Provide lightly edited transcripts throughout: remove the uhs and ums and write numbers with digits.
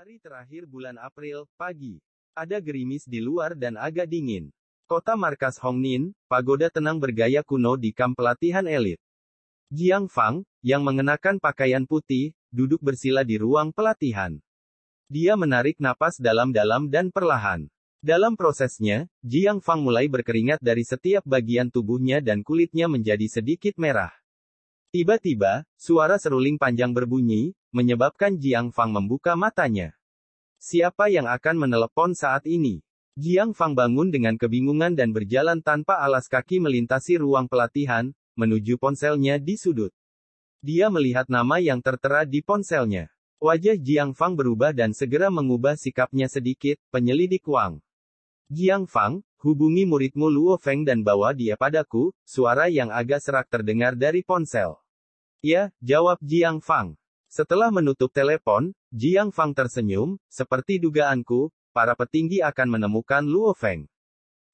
Hari terakhir bulan April, pagi. Ada gerimis di luar dan agak dingin. Kota markas Hongnin, pagoda tenang bergaya kuno di kamp pelatihan elit. Jiang Fang, yang mengenakan pakaian putih, duduk bersila di ruang pelatihan. Dia menarik napas dalam-dalam dan perlahan. Dalam prosesnya, Jiang Fang mulai berkeringat dari setiap bagian tubuhnya dan kulitnya menjadi sedikit merah. Tiba-tiba, suara seruling panjang berbunyi, menyebabkan Jiang Fang membuka matanya. Siapa yang akan menelepon saat ini? Jiang Fang bangun dengan kebingungan dan berjalan tanpa alas kaki melintasi ruang pelatihan, menuju ponselnya di sudut. Dia melihat nama yang tertera di ponselnya. Wajah Jiang Fang berubah dan segera mengubah sikapnya sedikit, penyelidik Wang. Jiang Fang, hubungi muridmu Luo Feng dan bawa dia padaku, suara yang agak serak terdengar dari ponsel. Ya, jawab Jiang Fang. Setelah menutup telepon, Jiang Fang tersenyum, seperti dugaanku, para petinggi akan menemukan Luo Feng.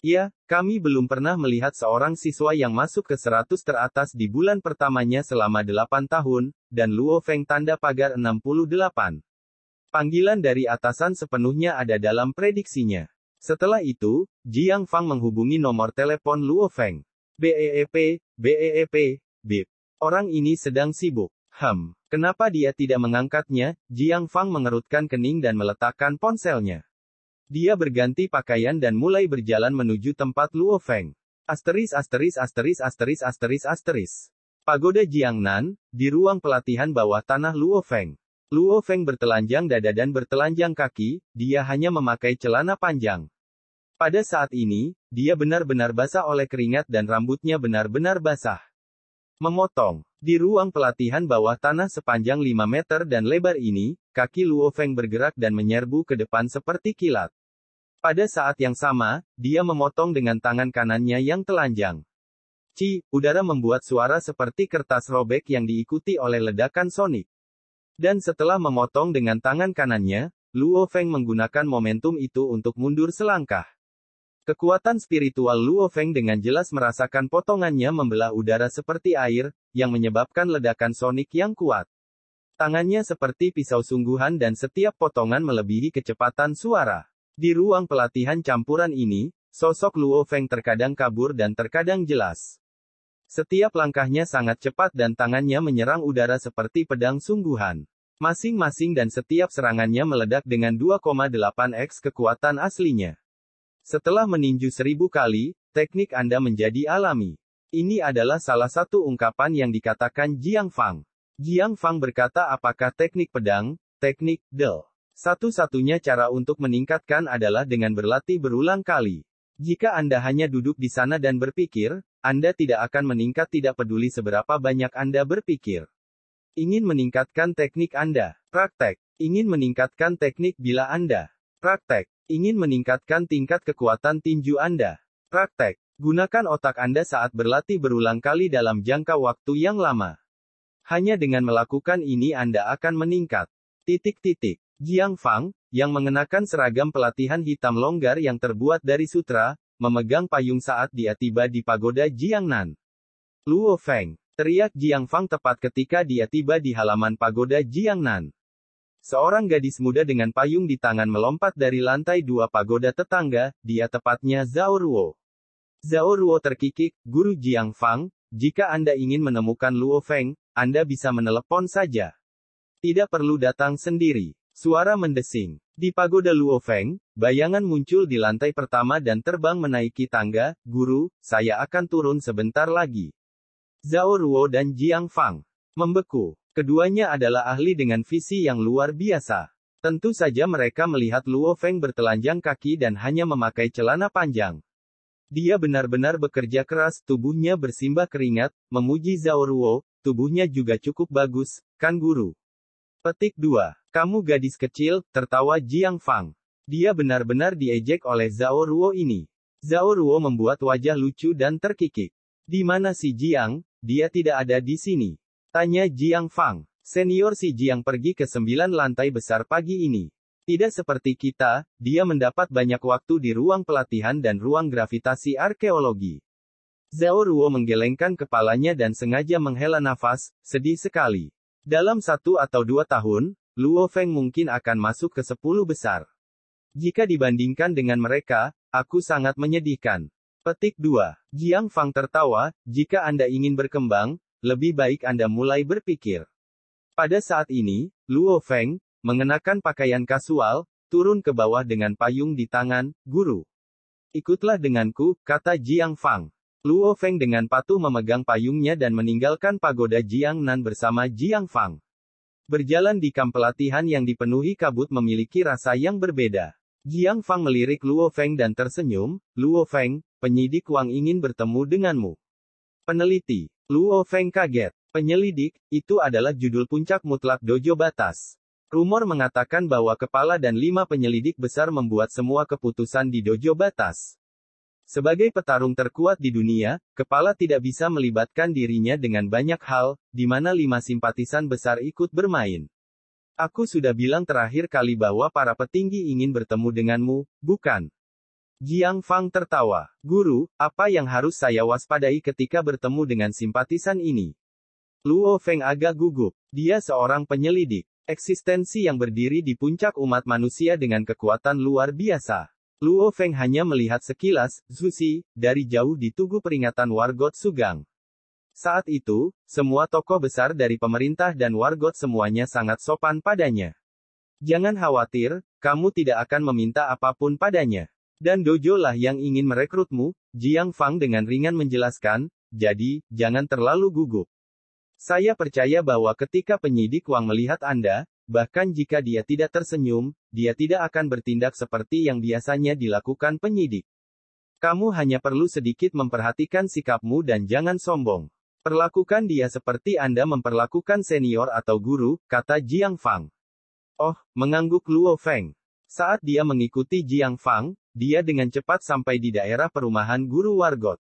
Ya, kami belum pernah melihat seorang siswa yang masuk ke 100 teratas di bulan pertamanya selama 8 tahun, dan Luo Feng tanda pagar 68. Panggilan dari atasan sepenuhnya ada dalam prediksinya. Setelah itu, Jiang Fang menghubungi nomor telepon Luo Feng. BEEP, bip. Orang ini sedang sibuk. Kenapa dia tidak mengangkatnya? Jiang Fang mengerutkan kening dan meletakkan ponselnya. Dia berganti pakaian dan mulai berjalan menuju tempat Luo Feng. Pagoda Jiangnan, di ruang pelatihan bawah tanah Luo Feng. Luo Feng bertelanjang dada dan bertelanjang kaki, dia hanya memakai celana panjang. Pada saat ini, dia benar-benar basah oleh keringat dan rambutnya benar-benar basah. Memotong. Di ruang pelatihan bawah tanah sepanjang 5 meter dan lebar ini, kaki Luo Feng bergerak dan menyerbu ke depan seperti kilat. Pada saat yang sama, dia memotong dengan tangan kanannya yang telanjang. Udara membuat suara seperti kertas robek yang diikuti oleh ledakan sonik. Dan setelah memotong dengan tangan kanannya, Luo Feng menggunakan momentum itu untuk mundur selangkah. Kekuatan spiritual Luo Feng dengan jelas merasakan potongannya membelah udara seperti air, yang menyebabkan ledakan sonik yang kuat. Tangannya seperti pisau sungguhan dan setiap potongan melebihi kecepatan suara. Di ruang pelatihan campuran ini, sosok Luo Feng terkadang kabur dan terkadang jelas. Setiap langkahnya sangat cepat dan tangannya menyerang udara seperti pedang sungguhan. Masing-masing dan setiap serangannya meledak dengan 2,8x kekuatan aslinya. Setelah meninju 1000 kali, teknik Anda menjadi alami. Ini adalah salah satu ungkapan yang dikatakan Jiang Fang. Jiang Fang berkata apakah teknik pedang, teknik Del. Satu-satunya cara untuk meningkatkan adalah dengan berlatih berulang kali. Jika Anda hanya duduk di sana dan berpikir, Anda tidak akan meningkat tidak peduli seberapa banyak Anda berpikir. Ingin meningkatkan teknik Anda? Praktek. Ingin meningkatkan teknik bila Anda? Praktek. Ingin meningkatkan tingkat kekuatan tinju Anda? Praktek. Gunakan otak Anda saat berlatih berulang kali dalam jangka waktu yang lama. Hanya dengan melakukan ini Anda akan meningkat. Jiang Fang, yang mengenakan seragam pelatihan hitam longgar yang terbuat dari sutra, memegang payung saat dia tiba di pagoda Jiangnan. Luo Feng, teriak Jiang Fang tepat ketika dia tiba di halaman pagoda Jiangnan. Seorang gadis muda dengan payung di tangan melompat dari lantai 2 pagoda tetangga, dia tepatnya Zhao Ruo. Zhao Ruo terkikik, Guru Jiang Fang, jika Anda ingin menemukan Luo Feng, Anda bisa menelepon saja. Tidak perlu datang sendiri. Suara mendesing. Di pagoda Luo Feng, bayangan muncul di lantai pertama dan terbang menaiki tangga. Guru, saya akan turun sebentar lagi. Zhao Ruo dan Jiang Fang membeku. Keduanya adalah ahli dengan visi yang luar biasa. Tentu saja mereka melihat Luo Feng bertelanjang kaki dan hanya memakai celana panjang. Dia benar-benar bekerja keras, tubuhnya bersimbah keringat, memuji Zhao Ruo, tubuhnya juga cukup bagus, kan guru? Petik 2. Kamu gadis kecil, tertawa Jiang Fang. Dia benar-benar diejek oleh Zhao Ruo ini. Zhao Ruo membuat wajah lucu dan terkikik. Di mana si Jiang? Dia tidak ada di sini. Tanya Jiang Fang. Senior si Jiang pergi ke 9 lantai besar pagi ini. Tidak seperti kita, dia mendapat banyak waktu di ruang pelatihan dan ruang gravitasi arkeologi. Zhao Ruo menggelengkan kepalanya dan sengaja menghela nafas, sedih sekali. Dalam 1 atau 2 tahun, Luo Feng mungkin akan masuk ke 10 besar. Jika dibandingkan dengan mereka, aku sangat menyedihkan. Petik 2. Jiang Fang tertawa, jika Anda ingin berkembang, lebih baik Anda mulai berpikir. Pada saat ini, Luo Feng, mengenakan pakaian kasual, turun ke bawah dengan payung di tangan, guru. Ikutlah denganku, kata Jiang Fang. Luo Feng dengan patuh memegang payungnya dan meninggalkan pagoda Jiangnan bersama Jiang Fang. Berjalan di kamp pelatihan yang dipenuhi kabut memiliki rasa yang berbeda. Jiang Fang melirik Luo Feng dan tersenyum, Luo Feng, penyidik Wang ingin bertemu denganmu. Peneliti. Luo Feng kaget. Penyelidik, itu adalah judul puncak mutlak dojo batas. Rumor mengatakan bahwa kepala dan 5 penyelidik besar membuat semua keputusan di dojo batas. Sebagai petarung terkuat di dunia, kepala tidak bisa melibatkan dirinya dengan banyak hal, di mana 5 simpatisan besar ikut bermain. Aku sudah bilang terakhir kali bahwa para petinggi ingin bertemu denganmu, bukan? Jiang Fang tertawa. Guru, apa yang harus saya waspadai ketika bertemu dengan simpatisan ini? Luo Feng agak gugup. Dia seorang penyelidik. Eksistensi yang berdiri di puncak umat manusia dengan kekuatan luar biasa. Luo Feng hanya melihat sekilas, Zuxi, dari jauh di tugu peringatan Wargot Sugang. Saat itu, semua tokoh besar dari pemerintah dan wargot semuanya sangat sopan padanya. Jangan khawatir, kamu tidak akan meminta apapun padanya. Dan dojo lah yang ingin merekrutmu, Jiang Fang dengan ringan menjelaskan, jadi, jangan terlalu gugup. Saya percaya bahwa ketika penyidik Wang melihat Anda, bahkan jika dia tidak tersenyum, dia tidak akan bertindak seperti yang biasanya dilakukan penyidik. Kamu hanya perlu sedikit memperhatikan sikapmu dan jangan sombong. Perlakukan dia seperti Anda memperlakukan senior atau guru, kata Jiang Fang. Oh, mengangguk Luo Feng. Saat dia mengikuti Jiang Fang, dia dengan cepat sampai di daerah perumahan guru Wargot.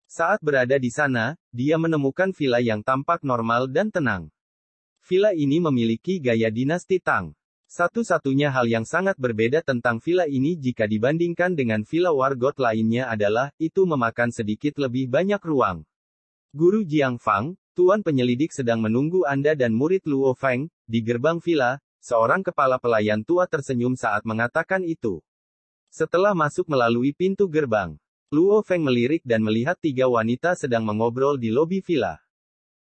Saat berada di sana, dia menemukan villa yang tampak normal dan tenang. Villa ini memiliki gaya dinasti Tang. Satu-satunya hal yang sangat berbeda tentang villa ini jika dibandingkan dengan villa Wargot lainnya adalah, itu memakan sedikit lebih banyak ruang. Guru Jiang Fang, tuan penyelidik sedang menunggu Anda dan murid Luo Feng, di gerbang villa, seorang kepala pelayan tua tersenyum saat mengatakan itu. Setelah masuk melalui pintu gerbang, Luo Feng melirik dan melihat 3 wanita sedang mengobrol di lobi villa.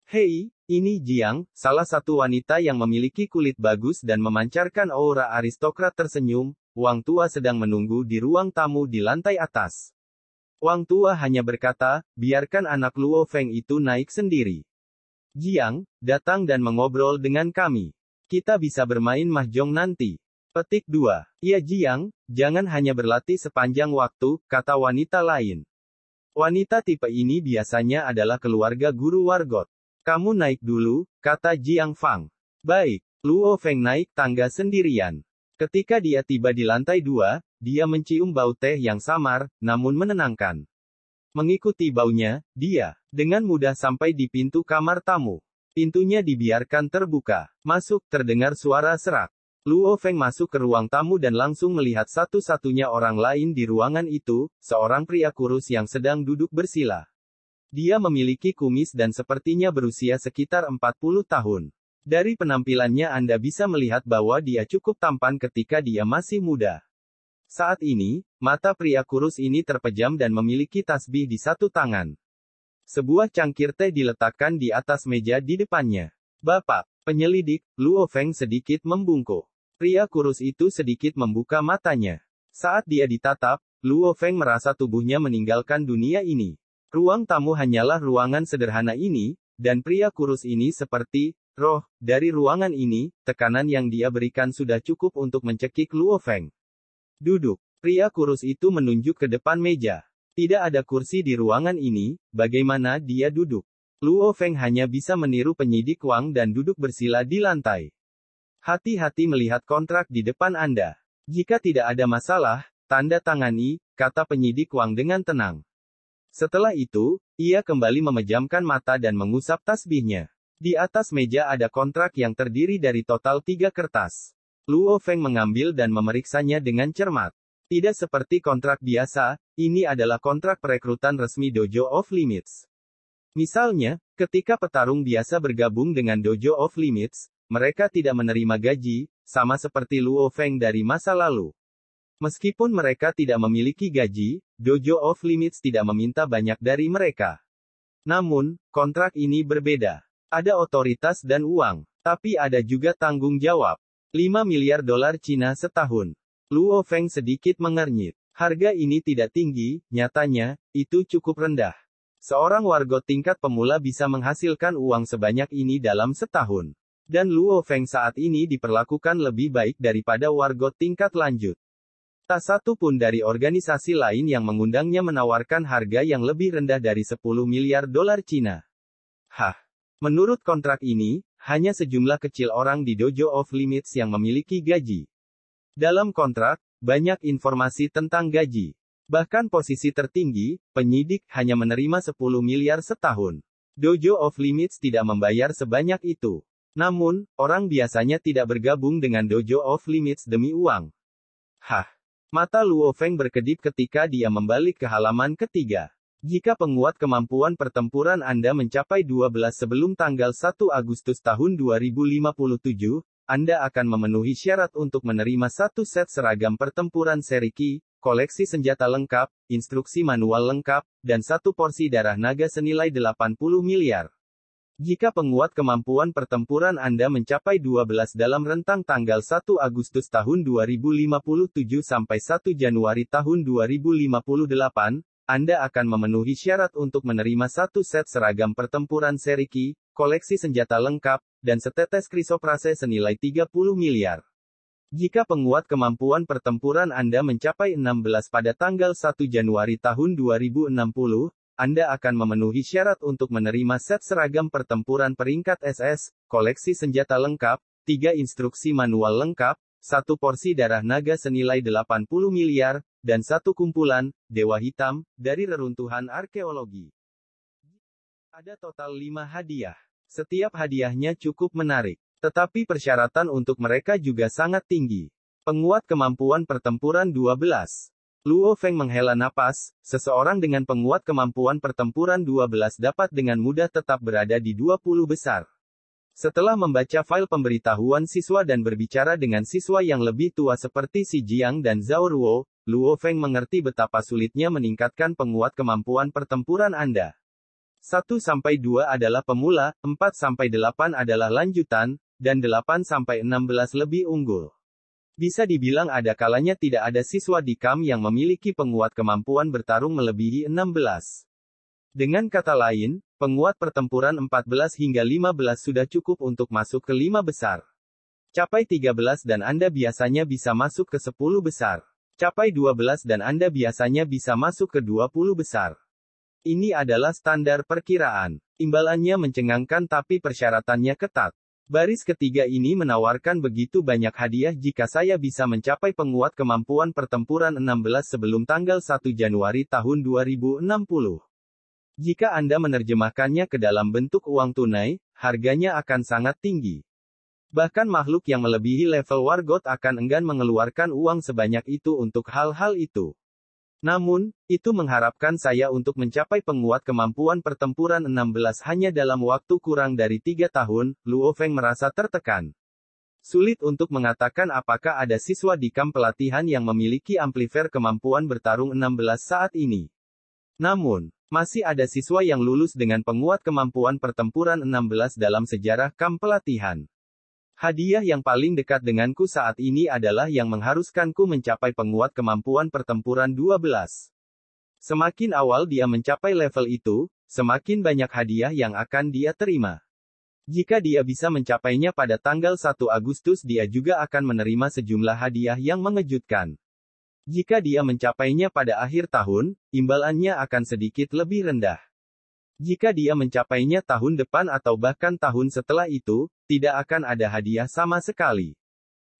Hei, ini Jiang, salah satu wanita yang memiliki kulit bagus dan memancarkan aura aristokrat tersenyum, Wang tua sedang menunggu di ruang tamu di lantai atas. Wang tua hanya berkata, biarkan anak Luo Feng itu naik sendiri. Jiang, datang dan mengobrol dengan kami. Kita bisa bermain mahjong nanti. Petik 2. Iya Jiang, jangan hanya berlatih sepanjang waktu, kata wanita lain. Wanita tipe ini biasanya adalah keluarga guru Wargot. Kamu naik dulu, kata Jiang Fang. Baik, Luo Feng naik tangga sendirian. Ketika dia tiba di lantai 2, dia mencium bau teh yang samar, namun menenangkan. Mengikuti baunya, dia dengan mudah sampai di pintu kamar tamu. Pintunya dibiarkan terbuka. Masuk, terdengar suara serak. Luo Feng masuk ke ruang tamu dan langsung melihat satu-satunya orang lain di ruangan itu, seorang pria kurus yang sedang duduk bersila. Dia memiliki kumis dan sepertinya berusia sekitar 40 tahun. Dari penampilannya Anda bisa melihat bahwa dia cukup tampan ketika dia masih muda. Saat ini, mata pria kurus ini terpejam dan memiliki tasbih di satu tangan. Sebuah cangkir teh diletakkan di atas meja di depannya. Bapak, penyelidik, Luo Feng sedikit membungkuk. Pria kurus itu sedikit membuka matanya. Saat dia ditatap, Luo Feng merasa tubuhnya meninggalkan dunia ini. Ruang tamu hanyalah ruangan sederhana ini, dan pria kurus ini seperti roh dari ruangan ini. Tekanan yang dia berikan sudah cukup untuk mencekik Luo Feng. Duduk. Pria kurus itu menunjuk ke depan meja. Tidak ada kursi di ruangan ini, bagaimana dia duduk? Luo Feng hanya bisa meniru penyidik Wang dan duduk bersila di lantai. Hati-hati melihat kontrak di depan Anda. Jika tidak ada masalah, tanda tangani, kata penyidik Wang dengan tenang. Setelah itu, ia kembali memejamkan mata dan mengusap tasbihnya. Di atas meja ada kontrak yang terdiri dari total 3 kertas. Luo Feng mengambil dan memeriksanya dengan cermat. Tidak seperti kontrak biasa, ini adalah kontrak perekrutan resmi Dojo of Limits. Misalnya, ketika petarung biasa bergabung dengan Dojo of Limits, mereka tidak menerima gaji, sama seperti Luo Feng dari masa lalu. Meskipun mereka tidak memiliki gaji, Dojo Off Limits tidak meminta banyak dari mereka. Namun, kontrak ini berbeda. Ada otoritas dan uang, tapi ada juga tanggung jawab. 5 miliar dolar Cina setahun. Luo Feng sedikit mengernyit. Harga ini tidak tinggi, nyatanya, itu cukup rendah. Seorang wargot tingkat pemula bisa menghasilkan uang sebanyak ini dalam setahun. Dan Luo Feng saat ini diperlakukan lebih baik daripada wargot tingkat lanjut. Tak satu pun dari organisasi lain yang mengundangnya menawarkan harga yang lebih rendah dari 10 miliar dolar Cina. Hah. Menurut kontrak ini, hanya sejumlah kecil orang di Dojo Off Limits yang memiliki gaji. Dalam kontrak, banyak informasi tentang gaji. Bahkan posisi tertinggi, penyidik, hanya menerima 10 miliar setahun. Dojo Off Limits tidak membayar sebanyak itu. Namun, orang biasanya tidak bergabung dengan Dojo Off Limits demi uang. Hah. Mata Luo Feng berkedip ketika dia membalik ke halaman ketiga. Jika penguat kemampuan pertempuran Anda mencapai 12 sebelum tanggal 1 Agustus tahun 2057, Anda akan memenuhi syarat untuk menerima satu set seragam pertempuran seri Qi, koleksi senjata lengkap, instruksi manual lengkap, dan satu porsi darah naga senilai 80 miliar. Jika penguat kemampuan pertempuran Anda mencapai 12 dalam rentang tanggal 1 Agustus tahun 2057 sampai 1 Januari tahun 2058, Anda akan memenuhi syarat untuk menerima satu set seragam pertempuran seri Qi, koleksi senjata lengkap, dan setetes krisoprase senilai 30 miliar. Jika penguat kemampuan pertempuran Anda mencapai 16 pada tanggal 1 Januari tahun 2060, Anda akan memenuhi syarat untuk menerima set seragam pertempuran peringkat SS, koleksi senjata lengkap, 3 instruksi manual lengkap, 1 porsi darah naga senilai 80 miliar, dan 1 kumpulan, Dewa Hitam, dari reruntuhan arkeologi. Ada total 5 hadiah. Setiap hadiahnya cukup menarik. Tetapi persyaratan untuk mereka juga sangat tinggi. Penguat kemampuan pertempuran 12. Luo Feng menghela napas, seseorang dengan penguat kemampuan pertempuran 12 dapat dengan mudah tetap berada di 20 besar. Setelah membaca file pemberitahuan siswa dan berbicara dengan siswa yang lebih tua seperti Si Jiang dan Zhao Ruo, Luo Feng mengerti betapa sulitnya meningkatkan penguat kemampuan pertempuran Anda. 1-2 adalah pemula, 4-8 adalah lanjutan, dan 8-16 lebih unggul. Bisa dibilang ada kalanya tidak ada siswa di KAM yang memiliki penguat kemampuan bertarung melebihi 16. Dengan kata lain, penguat pertempuran 14 hingga 15 sudah cukup untuk masuk ke 5 besar. Capai 13 dan Anda biasanya bisa masuk ke 10 besar. Capai 12 dan Anda biasanya bisa masuk ke 20 besar. Ini adalah standar perkiraan. Imbalannya mencengangkan tapi persyaratannya ketat. Baris ketiga ini menawarkan begitu banyak hadiah jika saya bisa mencapai penguat kemampuan pertempuran 16 sebelum tanggal 1 Januari tahun 2060. Jika Anda menerjemahkannya ke dalam bentuk uang tunai, harganya akan sangat tinggi. Bahkan makhluk yang melebihi level wargot akan enggan mengeluarkan uang sebanyak itu untuk hal-hal itu. Namun, itu mengharapkan saya untuk mencapai penguat kemampuan pertempuran 16 hanya dalam waktu kurang dari 3 tahun, Luo Feng merasa tertekan. Sulit untuk mengatakan apakah ada siswa di kamp pelatihan yang memiliki amplifier kemampuan bertarung 16 saat ini. Namun, masih ada siswa yang lulus dengan penguat kemampuan pertempuran 16 dalam sejarah kamp pelatihan. Hadiah yang paling dekat denganku saat ini adalah yang mengharuskanku mencapai penguat kemampuan pertempuran 12. Semakin awal dia mencapai level itu, semakin banyak hadiah yang akan dia terima. Jika dia bisa mencapainya pada tanggal 1 Agustus dia juga akan menerima sejumlah hadiah yang mengejutkan. Jika dia mencapainya pada akhir tahun, imbalannya akan sedikit lebih rendah. Jika dia mencapainya tahun depan atau bahkan tahun setelah itu, tidak akan ada hadiah sama sekali.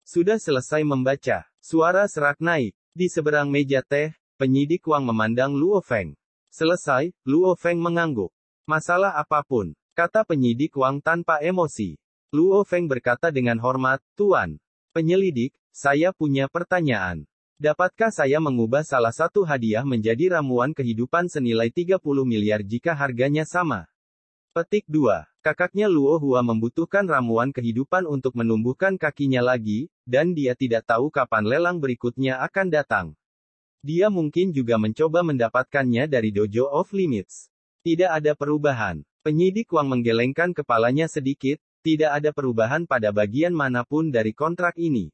Sudah selesai membaca. Suara serak naik. Di seberang meja teh, penyidik Wang memandang Luo Feng. Selesai, Luo Feng mengangguk. Masalah apapun, kata penyidik Wang tanpa emosi. Luo Feng berkata dengan hormat, Tuan penyelidik, saya punya pertanyaan. Dapatkah saya mengubah salah satu hadiah menjadi ramuan kehidupan senilai 30 miliar jika harganya sama? Petik 2. Kakaknya Luo Hua membutuhkan ramuan kehidupan untuk menumbuhkan kakinya lagi, dan dia tidak tahu kapan lelang berikutnya akan datang. Dia mungkin juga mencoba mendapatkannya dari Dojo of Limits. Tidak ada perubahan. Penyidik Wang menggelengkan kepalanya sedikit, tidak ada perubahan pada bagian manapun dari kontrak ini.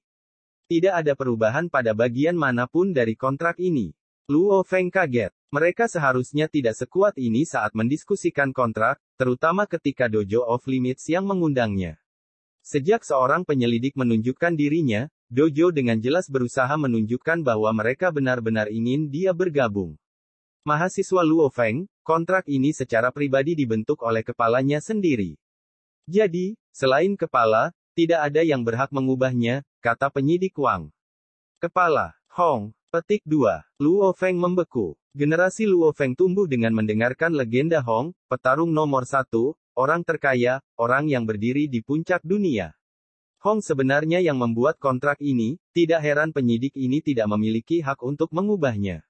Tidak ada perubahan pada bagian manapun dari kontrak ini. Luo Feng kaget. Mereka seharusnya tidak sekuat ini saat mendiskusikan kontrak, terutama ketika Dojo of Limits yang mengundangnya. Sejak seorang penyelidik menunjukkan dirinya, Dojo dengan jelas berusaha menunjukkan bahwa mereka benar-benar ingin dia bergabung. Mahasiswa Luo Feng, kontrak ini secara pribadi dibentuk oleh kepalanya sendiri. Jadi, selain kepala, tidak ada yang berhak mengubahnya, kata penyidik Wang. Kepala, Hong, petik 2. Luo Feng membeku. Generasi Luo Feng tumbuh dengan mendengarkan legenda Hong, petarung nomor 1, orang terkaya, orang yang berdiri di puncak dunia. Hong sebenarnya yang membuat kontrak ini, tidak heran penyidik ini tidak memiliki hak untuk mengubahnya.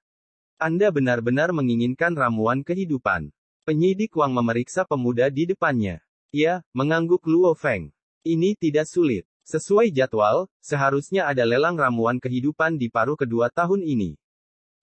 Anda benar-benar menginginkan ramuan kehidupan. Penyidik Wang memeriksa pemuda di depannya. Ya, mengangguk Luo Feng. Ini tidak sulit. Sesuai jadwal, seharusnya ada lelang ramuan kehidupan di paruh kedua tahun ini.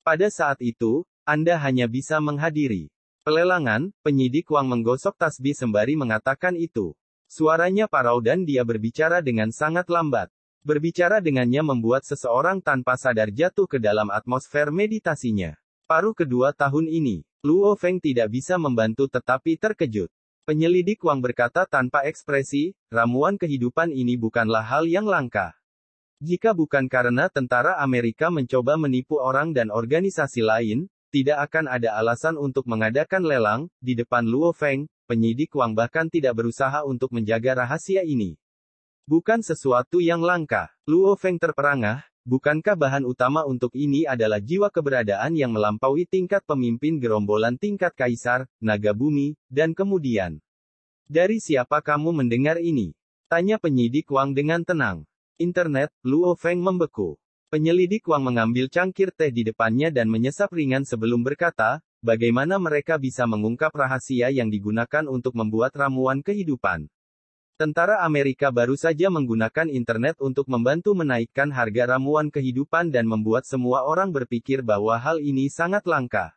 Pada saat itu, Anda hanya bisa menghadiri pelelangan. Penyidik Wang menggosok tasbih sembari mengatakan itu. Suaranya parau dan dia berbicara dengan sangat lambat. Berbicara dengannya membuat seseorang tanpa sadar jatuh ke dalam atmosfer meditasinya. Paruh kedua tahun ini, Luo Feng tidak bisa membantu tetapi terkejut. Penyelidik Wang berkata tanpa ekspresi, ramuan kehidupan ini bukanlah hal yang langka. Jika bukan karena tentara Amerika mencoba menipu orang dan organisasi lain, tidak akan ada alasan untuk mengadakan lelang. Di depan Luo Feng, penyidik Wang bahkan tidak berusaha untuk menjaga rahasia ini. Bukan sesuatu yang langka. Luo Feng terperangah, bukankah bahan utama untuk ini adalah jiwa keberadaan yang melampaui tingkat pemimpin gerombolan tingkat kaisar, naga bumi, dan kemudian. Dari siapa kamu mendengar ini? Tanya penyidik Wang dengan tenang. Internet, Luo Feng membeku. Penyelidik Wang mengambil cangkir teh di depannya dan menyesap ringan sebelum berkata, bagaimana mereka bisa mengungkap rahasia yang digunakan untuk membuat ramuan kehidupan. Tentara Amerika baru saja menggunakan internet untuk membantu menaikkan harga ramuan kehidupan dan membuat semua orang berpikir bahwa hal ini sangat langka.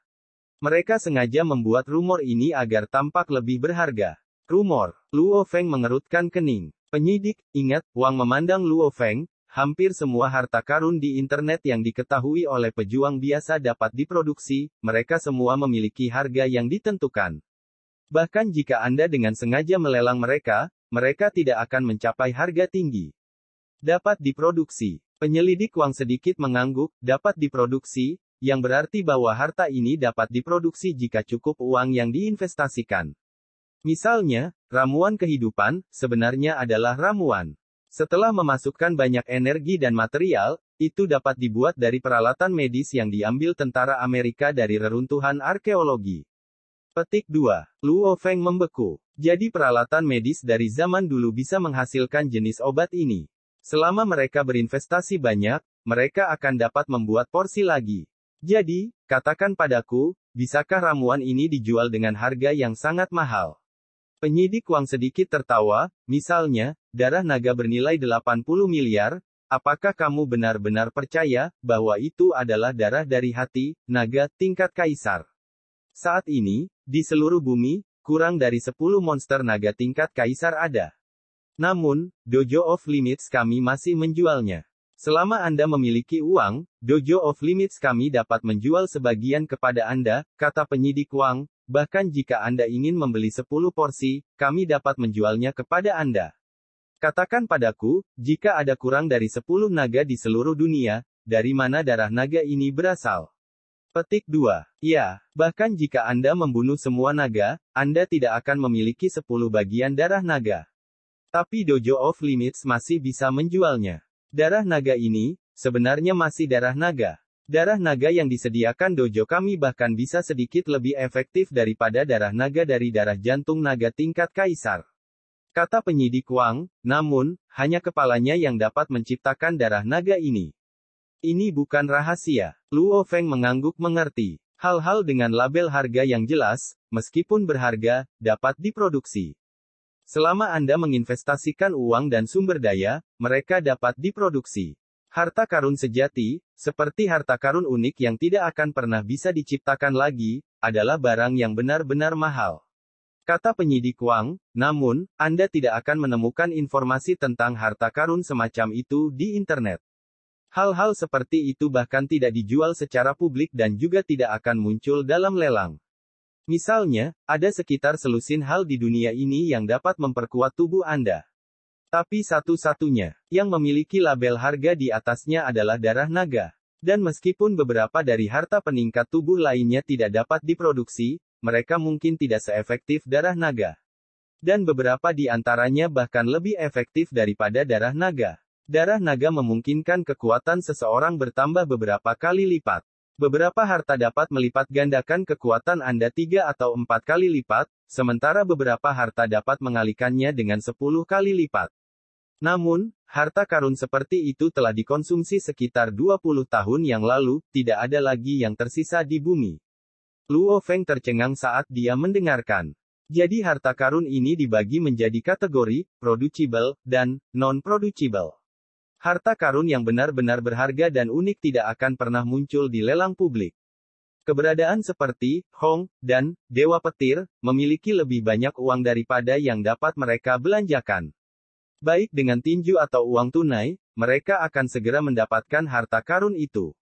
Mereka sengaja membuat rumor ini agar tampak lebih berharga. Rumor. Luo Feng mengerutkan kening. Penyidik, ingat, Wang memandang Luo Feng, hampir semua harta karun di internet yang diketahui oleh pejuang biasa dapat diproduksi, mereka semua memiliki harga yang ditentukan. Bahkan jika Anda dengan sengaja melelang mereka tidak akan mencapai harga tinggi. Dapat diproduksi. Penyelidik Wang sedikit mengangguk, dapat diproduksi, yang berarti bahwa harta ini dapat diproduksi jika cukup uang yang diinvestasikan. Misalnya, ramuan kehidupan, sebenarnya adalah ramuan. Setelah memasukkan banyak energi dan material, itu dapat dibuat dari peralatan medis yang diambil tentara Amerika dari reruntuhan arkeologi. Petik 2. Luo Feng membeku. Jadi peralatan medis dari zaman dulu bisa menghasilkan jenis obat ini. Selama mereka berinvestasi banyak, mereka akan dapat membuat porsi lagi. Jadi, katakan padaku, bisakah ramuan ini dijual dengan harga yang sangat mahal? Penyidik Wang sedikit tertawa, misalnya, darah naga bernilai 80 miliar, apakah kamu benar-benar percaya, bahwa itu adalah darah dari hati, naga, tingkat kaisar? Saat ini, di seluruh bumi, kurang dari 10 monster naga tingkat kaisar ada. Namun, Dojo of Limits kami masih menjualnya. Selama Anda memiliki uang, Dojo of Limits kami dapat menjual sebagian kepada Anda, kata penyidik Wang, bahkan jika Anda ingin membeli 10 porsi, kami dapat menjualnya kepada Anda. Katakan padaku, jika ada kurang dari 10 naga di seluruh dunia, dari mana darah naga ini berasal? Petik 2. Ya, bahkan jika Anda membunuh semua naga, Anda tidak akan memiliki 10 bagian darah naga. Tapi Dojo of Limits masih bisa menjualnya. Darah naga ini, sebenarnya masih darah naga. Darah naga yang disediakan dojo kami bahkan bisa sedikit lebih efektif daripada darah naga dari darah jantung naga tingkat kaisar. Kata penyidik Wang, namun, hanya kepalanya yang dapat menciptakan darah naga ini. Ini bukan rahasia. Luo Feng mengangguk mengerti. Hal-hal dengan label harga yang jelas, meskipun berharga, dapat diproduksi. Selama Anda menginvestasikan uang dan sumber daya, mereka dapat diproduksi. Harta karun sejati, seperti harta karun unik yang tidak akan pernah bisa diciptakan lagi, adalah barang yang benar-benar mahal. Kata penyidik Wang, namun, Anda tidak akan menemukan informasi tentang harta karun semacam itu di internet. Hal-hal seperti itu bahkan tidak dijual secara publik dan juga tidak akan muncul dalam lelang. Misalnya, ada sekitar selusin hal di dunia ini yang dapat memperkuat tubuh Anda. Tapi satu-satunya yang memiliki label harga di atasnya adalah darah naga. Dan meskipun beberapa dari harta peningkat tubuh lainnya tidak dapat diproduksi, mereka mungkin tidak seefektif darah naga. Dan beberapa di antaranya bahkan lebih efektif daripada darah naga. Darah naga memungkinkan kekuatan seseorang bertambah beberapa kali lipat. Beberapa harta dapat melipat gandakan kekuatan Anda 3 atau 4 kali lipat, sementara beberapa harta dapat mengalihkannya dengan 10 kali lipat. Namun, harta karun seperti itu telah dikonsumsi sekitar 20 tahun yang lalu, tidak ada lagi yang tersisa di bumi. Luo Feng tercengang saat dia mendengarkan. Jadi harta karun ini dibagi menjadi kategori, producible, dan non-producible. Harta karun yang benar-benar berharga dan unik tidak akan pernah muncul di lelang publik. Keberadaan seperti Hong dan Dewa Petir memiliki lebih banyak uang daripada yang dapat mereka belanjakan. Baik dengan tinju atau uang tunai, mereka akan segera mendapatkan harta karun itu.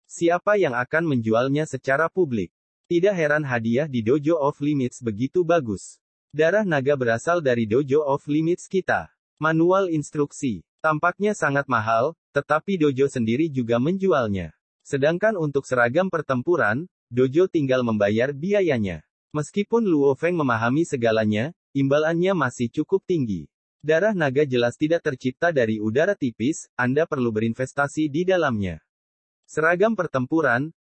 Siapa yang akan menjualnya secara publik? Tidak heran hadiah di Dojo of Limits begitu bagus. Darah naga berasal dari Dojo of Limits kita. Manual instruksi. Tampaknya sangat mahal, tetapi dojo sendiri juga menjualnya. Sedangkan untuk seragam pertempuran, dojo tinggal membayar biayanya. Meskipun Luo Feng memahami segalanya, imbalannya masih cukup tinggi. Darah naga jelas tidak tercipta dari udara tipis, Anda perlu berinvestasi di dalamnya. Seragam pertempuran,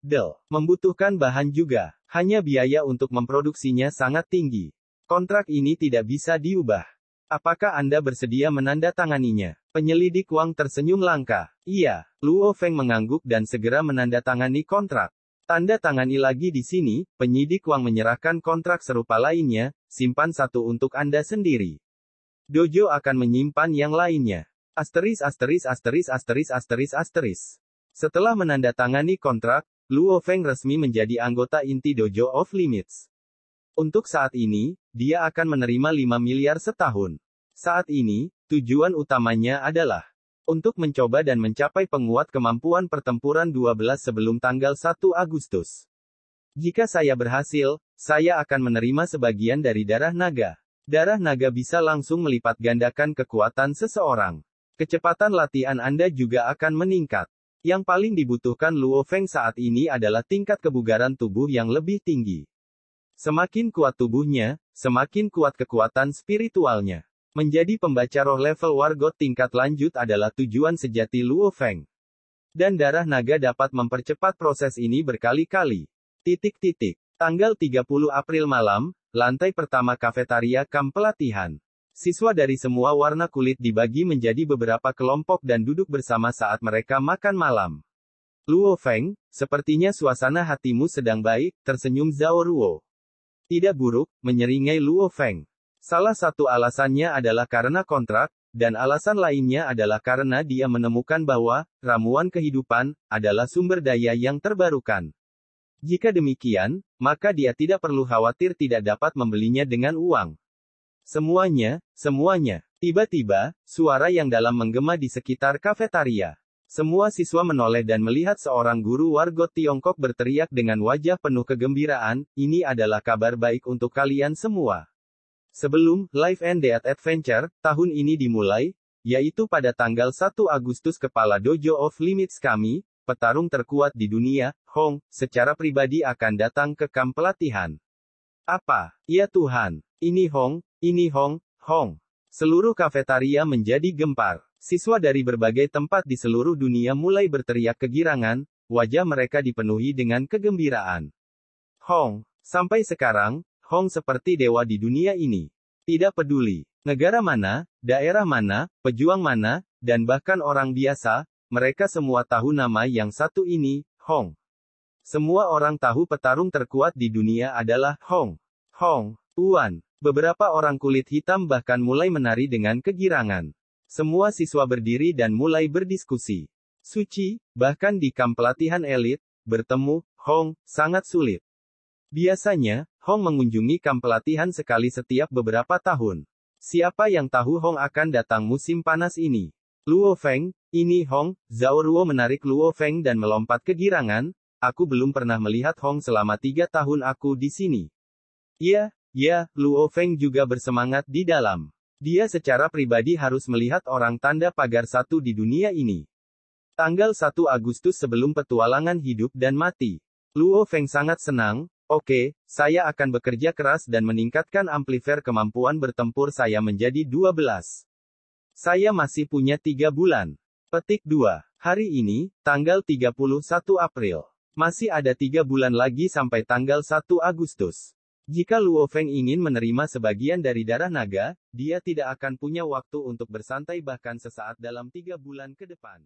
membutuhkan bahan juga. Hanya biaya untuk memproduksinya sangat tinggi. Kontrak ini tidak bisa diubah. Apakah Anda bersedia menandatanganinya? Penyelidik Wang tersenyum langka. Iya, Luo Feng mengangguk dan segera menandatangani kontrak. Tanda tangani lagi di sini, penyidik Wang menyerahkan kontrak serupa lainnya, simpan satu untuk Anda sendiri. Dojo akan menyimpan yang lainnya. Setelah menandatangani kontrak, Luo Feng resmi menjadi anggota inti Dojo of Limits. Untuk saat ini, dia akan menerima 5 miliar setahun. Saat ini, tujuan utamanya adalah untuk mencoba dan mencapai penguat kemampuan pertempuran 12 sebelum tanggal 1 Agustus. Jika saya berhasil, saya akan menerima sebagian dari darah naga. Darah naga bisa langsung melipat gandakan kekuatan seseorang. Kecepatan latihan Anda juga akan meningkat. Yang paling dibutuhkan Luo Feng saat ini adalah tingkat kebugaran tubuh yang lebih tinggi. Semakin kuat tubuhnya, semakin kuat kekuatan spiritualnya. Menjadi pembaca roh level Wargot tingkat lanjut adalah tujuan sejati Luo Feng. Dan darah naga dapat mempercepat proses ini berkali-kali. Tanggal 30 April malam, lantai pertama kafetaria kamp pelatihan. Siswa dari semua warna kulit dibagi menjadi beberapa kelompok dan duduk bersama saat mereka makan malam. Luo Feng, sepertinya suasana hatimu sedang baik, tersenyum Zhao Ruo. Tidak buruk, menyeringai Luo Feng. Salah satu alasannya adalah karena kontrak, dan alasan lainnya adalah karena dia menemukan bahwa ramuan kehidupan adalah sumber daya yang terbarukan. Jika demikian, maka dia tidak perlu khawatir tidak dapat membelinya dengan uang. Semuanya. Tiba-tiba, suara yang dalam menggema di sekitar kafetaria. Semua siswa menoleh dan melihat seorang guru Wargot Tiongkok berteriak dengan wajah penuh kegembiraan, ini adalah kabar baik untuk kalian semua. Sebelum Life and Death Adventure tahun ini dimulai, yaitu pada tanggal 1 Agustus kepala Dojo of Limits kami, petarung terkuat di dunia, Hong, secara pribadi akan datang ke kamp pelatihan. Apa? Ya Tuhan. Ini Hong. Seluruh kafetaria menjadi gempar. Siswa dari berbagai tempat di seluruh dunia mulai berteriak kegirangan, wajah mereka dipenuhi dengan kegembiraan. Hong. Sampai sekarang, Hong seperti dewa di dunia ini. Tidak peduli negara mana, daerah mana, pejuang mana, dan bahkan orang biasa, mereka semua tahu nama yang satu ini, Hong. Semua orang tahu petarung terkuat di dunia adalah Hong. Beberapa orang kulit hitam bahkan mulai menari dengan kegirangan. Semua siswa berdiri dan mulai berdiskusi. Suci, bahkan di kamp pelatihan elit, bertemu Hong sangat sulit. Biasanya, Hong mengunjungi kamp pelatihan sekali setiap beberapa tahun. Siapa yang tahu Hong akan datang musim panas ini? Luo Feng, ini Hong. Zhao Ruo menarik Luo Feng dan melompat kegirangan. Aku belum pernah melihat Hong selama 3 tahun aku di sini. Ya, Luo Feng juga bersemangat di dalam. Dia secara pribadi harus melihat orang tanda pagar satu di dunia ini. Tanggal 1 Agustus sebelum petualangan hidup dan mati. Luo Feng sangat senang. Oke, saya akan bekerja keras dan meningkatkan amplifier kemampuan bertempur saya menjadi 12. Saya masih punya 3 bulan. Petik 2. Hari ini, tanggal 31 April. Masih ada 3 bulan lagi sampai tanggal 1 Agustus. Jika Luo Feng ingin menerima sebagian dari darah naga, dia tidak akan punya waktu untuk bersantai bahkan sesaat dalam 3 bulan ke depan.